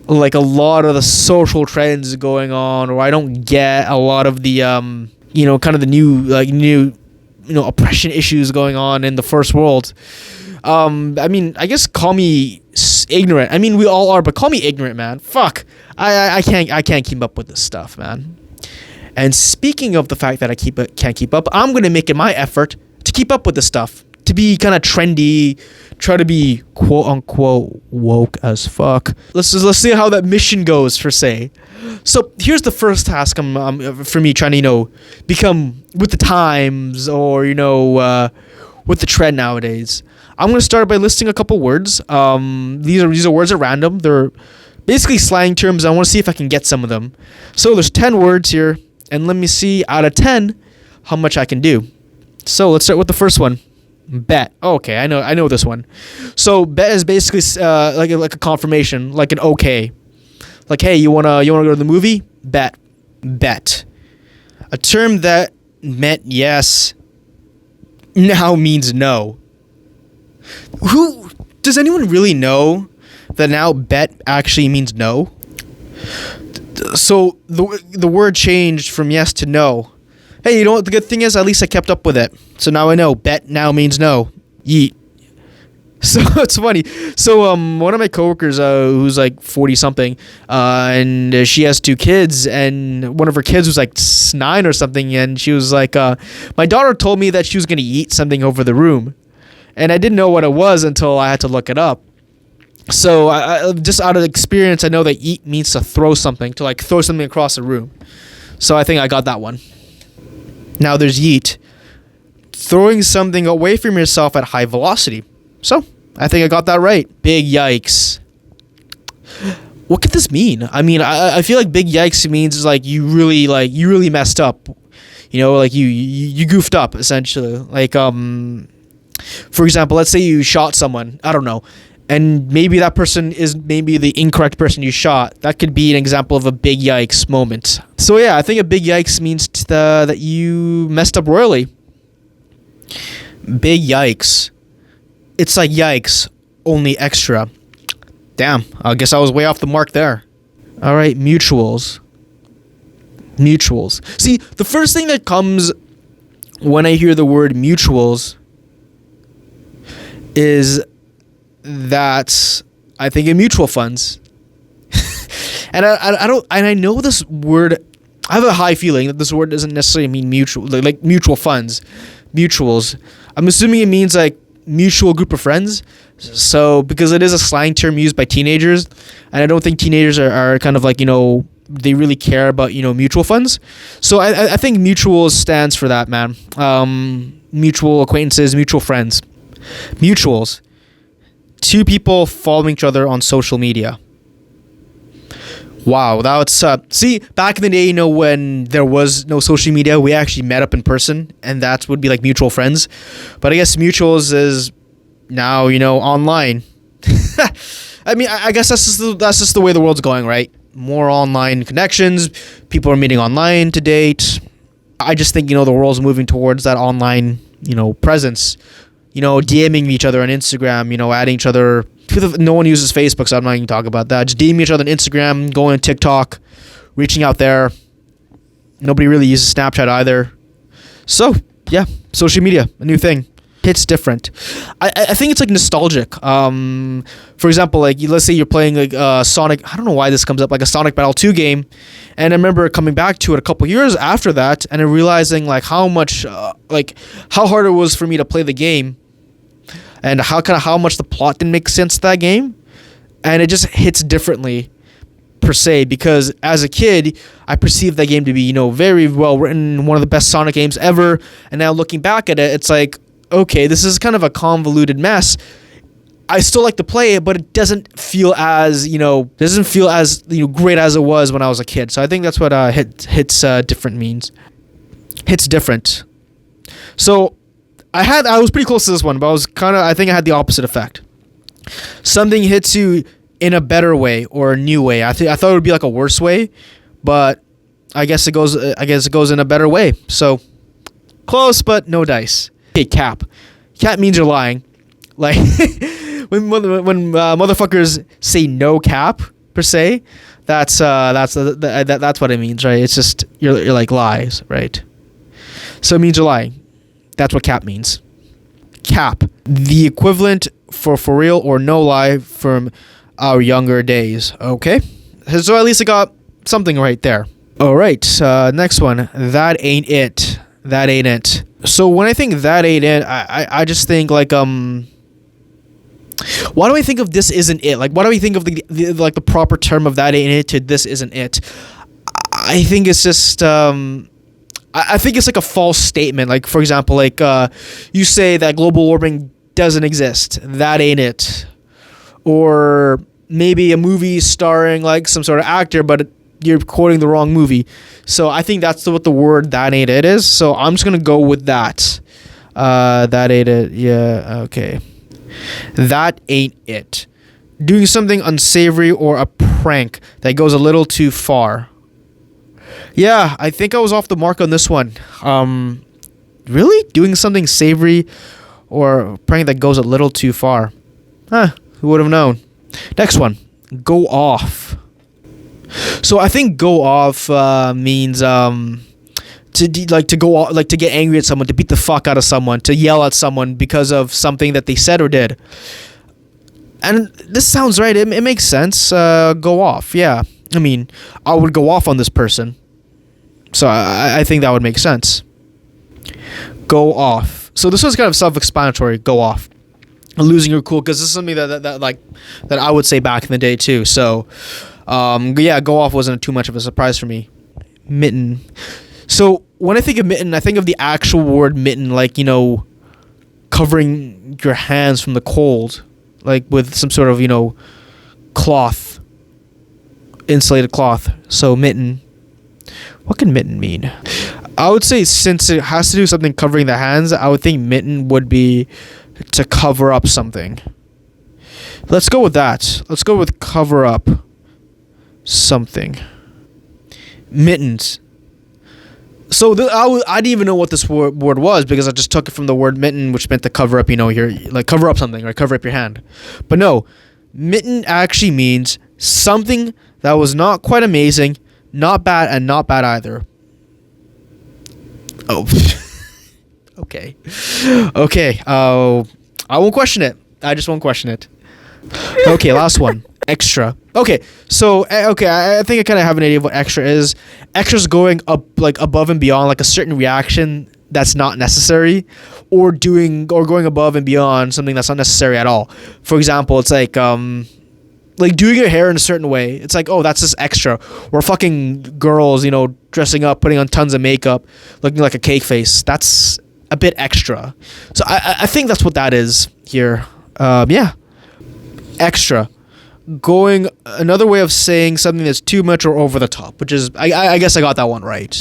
like a lot of the social trends going on, or I don't get a lot of the kind of the new oppression issues going on in the first world. I mean, I guess call me ignorant. I mean, we all are, but call me ignorant, man. Fuck, I can't keep up with this stuff, man. And speaking of the fact that I can't keep up, I'm gonna make it my effort to keep up with this stuff, to be kind of trendy, try to be quote unquote woke as fuck. Let's see how that mission goes, per se. So here's the first task for me, trying to become with the times, or with the trend nowadays. I'm gonna start by listing a couple words. These are words at random. They're basically slang terms. I want to see if I can get some of them. So there's 10 words here, and let me see out of 10 how much I can do. So let's start with the first one. Bet. Oh, okay, I know this one. So bet is basically like a confirmation, like an okay. Like, hey, you wanna go to the movie? Bet. A term that meant yes now means no. Who does anyone really know that now bet actually means no? So the word changed from yes to no. Hey, you know what the good thing is? At least I kept up with it. So now I know bet now means no. Yeet. So it's funny. So one of my coworkers who's like 40 something, and she has 2 kids, and one of her kids was like 9 or something, and she was like, my daughter told me that she was gonna eat something over the room, and I didn't know what it was until I had to look it up. So I just out of experience, I know that eat means to throw something, to like throw something across the room. So I think I got that one. Now there's yeet, throwing something away from yourself at high velocity. So I think I got that right. Big yikes. What could this mean? I mean, I feel like big yikes means like you really messed up. Like you goofed up, essentially. Like for example, let's say you shot someone. I don't know. And maybe that person is maybe the incorrect person you shot. That could be an example of a big yikes moment. So yeah, I think a big yikes means that you messed up royally. Big yikes. It's like yikes, only extra. Damn, I guess I was way off the mark there. All right, mutuals. See, the first thing that comes when I hear the word mutuals is that I think of mutual funds. And I know this word, I have a high feeling that this word doesn't necessarily mean mutual, like mutual funds, mutuals. I'm assuming it means like mutual group of friends. So because it is a slang term used by teenagers, and I don't think teenagers are kind of like, they really care about, mutual funds. So I think mutuals stands for that, man. Mutual acquaintances, mutual friends. Mutuals. 2 people following each other on social media. Wow, that's see, back in the day, when there was no social media, we actually met up in person, and that would be like mutual friends. But I guess mutuals is now, online. I mean, I guess that's just the way the world's going, right? More online connections, people are meeting online to date. I just think, the world's moving towards that online, presence. DMing each other on Instagram, adding each other. No one uses Facebook, so I'm not even talking about that. Just DMing each other on Instagram, going on TikTok, reaching out there. Nobody really uses Snapchat either. So, yeah, social media, a new thing. Hits different. I think it's like nostalgic. For example, like let's say you're playing like Sonic. I don't know why this comes up, like a Sonic Battle 2 game, and I remember coming back to it a couple years after that, and realizing like how much, how hard it was for me to play the game, and how much the plot didn't make sense to that game, and it just hits differently, per se, because as a kid I perceived that game to be very well written, one of the best Sonic games ever, and now looking back at it, it's like, okay, this is kind of a convoluted mess. I still like to play it, but it doesn't feel as great as it was when I was a kid. So I think that's what hits different means. Hits different. So I was pretty close to this one, but I think I had the opposite effect. Something hits you in a better way or a new way. I thought it would be like a worse way, but I guess it goes in a better way. So close, but no dice. Okay, cap. Cap means you're lying. Like when motherfuckers say no cap, per se. That's what it means, right? It's just you're like lies, right? So it means you're lying. That's what cap means. Cap, the equivalent for real or no lie from our younger days. Okay, so at least I got something right there. All right, next one. That ain't it. That ain't it. So when I think that ain't it, I just think like why do I think of this isn't it? Like, why do we think of the proper term of that ain't it to this isn't it? I think it's just I think it's like a false statement. Like, for example, like you say that global warming doesn't exist. That ain't it. Or maybe a movie starring like some sort of actor, but you're quoting the wrong movie. So I think that's what the word that ain't it is. So I'm just gonna go with that. That ain't it. Yeah. Okay. That ain't it. Doing something unsavory or a prank that goes a little too far. Yeah, I think I was off the mark on this one. Really? Doing something savory or a prank that goes a little too far. Huh, who would have known? Next one. Go off. So I think go off means to go off, like to get angry at someone, to beat the fuck out of someone, to yell at someone because of something that they said or did. And this sounds right. It makes sense. Go off. Yeah. I mean, I would go off on this person. So I think that would make sense. Go off. So this was kind of self-explanatory. Go off. Losing your cool, because this is something that I would say back in the day too. So yeah, go off wasn't too much of a surprise for me. Mitten. So when I think of mitten, I think of the actual word mitten, like, you know, covering your hands from the cold, like with some sort of, you know, cloth, insulated cloth. So mitten. What can mitten mean? I would say, since it has to do something covering the hands, I would think mitten would be to cover up something. Let's go with that. Let's go with cover up something. Mittens. So I didn't even know what this word was, because I just took it from the word mitten, which meant to cover up, you know, your, like, cover up something, or cover up your hand. But no, mitten actually means something that was not quite amazing, not bad, and not bad either. Oh. Okay. Okay. I won't question it. I just won't question it. Okay, last one. Extra. Okay, so I think I kind of have an idea of what extra is. Extra's going up, like, above and beyond, like a certain reaction that's not necessary, or going above and beyond something that's not necessary at all. For example, it's like doing your hair in a certain way. It's like, oh, that's just extra. Or fucking girls, you know, dressing up, putting on tons of makeup, looking like a cake face. That's a bit extra. So I think that's what that is here. Yeah. Extra. Going another way of saying something that's too much or over the top, which is, I guess I got that one right.